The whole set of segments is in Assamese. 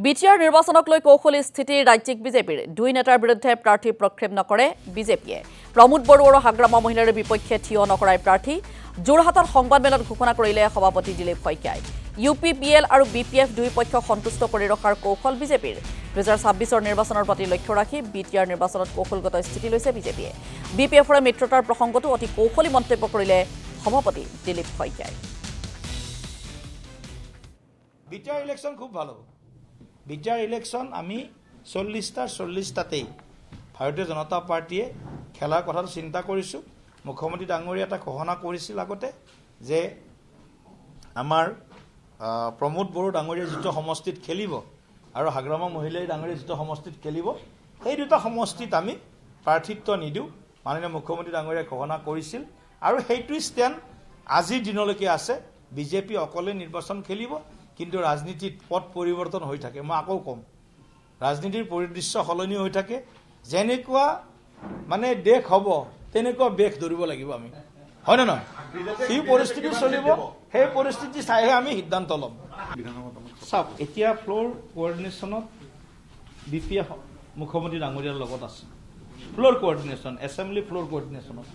বিটিআৰ নিৰ্বাচনক লৈ কৌশলী স্থিতি ৰাজ্যিক বিজেপিৰ দুই নেতাৰ বিৰুদ্ধে প্ৰাৰ্থী প্ৰক্ষেপ নকৰে বিজেপিয়ে প্ৰমোদ বড়ো আৰু হাগ্ৰামা মহিলাৰ বিপক্ষে থিয় নকৰাই প্ৰাৰ্থী যোৰহাটত সংবাদমেলত ঘোষণা কৰিলে সভাপতি দিলীপ শইকীয়াই ইউপিপিএল আৰু বিপিএফ দুই পক্ষ সন্তুষ্ট কৰি ৰখাৰ কৌশল বিজেপিৰ 2026ৰ নিৰ্বাচনৰ প্ৰতি লক্ষ্য ৰাখি বিটিআৰ নিৰ্বাচনত কৌশলগত স্থিতি লৈছে বিজেপিয়ে বিপিএফৰ মিত্ৰতাৰ প্ৰসংগতো অতি কৌশলী মন্তব্য কৰিলে সভাপতি দিলীপ শইকীয়াই বিটিআৰ ইলেকশন খুব ভালো বিটিআৰ ইলেকশন আমি 40টাতেই ভাৰতীয় জনতা পাৰ্টিয়ে খেলাৰ কথা চিন্তা কৰিছো মুখ্যমন্ত্ৰী ডাঙৰীয়া এটা ঘোষণা কৰিছিল আগতে যে আমাৰ প্ৰমোদ বড়ো ডাঙৰীয়া যিটো সমষ্টিত খেলিব আৰু হাগ্ৰামা মহিলাই ডাঙৰীয়া যিটো সমষ্টিত খেলিব এই দুটা সমষ্টিত আমি প্ৰাৰ্থিত্ব নিদিও মাননীয় মুখ্যমন্ত্ৰী ডাঙৰীয়া ঘোষণা কৰিছিল আৰু সেইটো ষ্টেণ্ড আজিৰ দিনলৈকে আছে বিজেপি অকলে নিৰ্বাচন খেলিব কিন্তু ৰাজনীতিত পথ পৰিৱৰ্তন হৈ থাকে মই আকৌ কম ৰাজনীতিৰ পৰিদৃশ্য সলনি হৈ থাকে যেনেকুৱা মানে দেশ হ'ব তেনেকুৱা বেশ ধৰিব লাগিব আমি হয় না নহয় এই পৰিস্থিতি চলিব সেই পৰিস্থিতি চাইহে আমি সিদ্ধান্ত ল'ম চাওক এতিয়া ফ্লোৰ কোঅৰ্ডিনেশ্যনত বিপিএফ মুখ্যমন্ত্ৰী ডাঙৰীয়াৰ লগত আছে ফ্লোৰ কোঅৰ্ডিনেশ্যন এছেম্বলি ফ্লোৰ কোঅৰ্ডিনেশ্যনত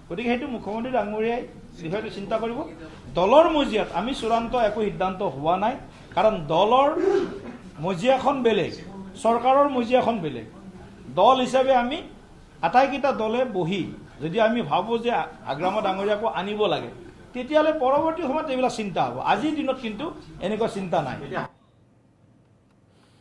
গতিকে সেইটো মুখ্যমন্ত্ৰী ডাঙৰীয়াই বিষয়টো চিন্তা কৰিব দলৰ মজিয়াত আমি চূড়ান্ত একো সিদ্ধান্ত হোৱা নাই কাৰণ দলৰ মজিয়াখন বেলেগ চৰকাৰৰ মজিয়াখন বেলেগ দল হিচাপে আমি আটাইকেইটা দলে বহি যদি আমি ভাবো যে হাগ্ৰামা ডাঙৰীয়াকো আনিব লাগে তেতিয়াহ'লে পৰৱৰ্তী সময়ত এইবিলাক চিন্তা হ'ব আজিৰ দিনত কিন্তু এনেকুৱা চিন্তা নাই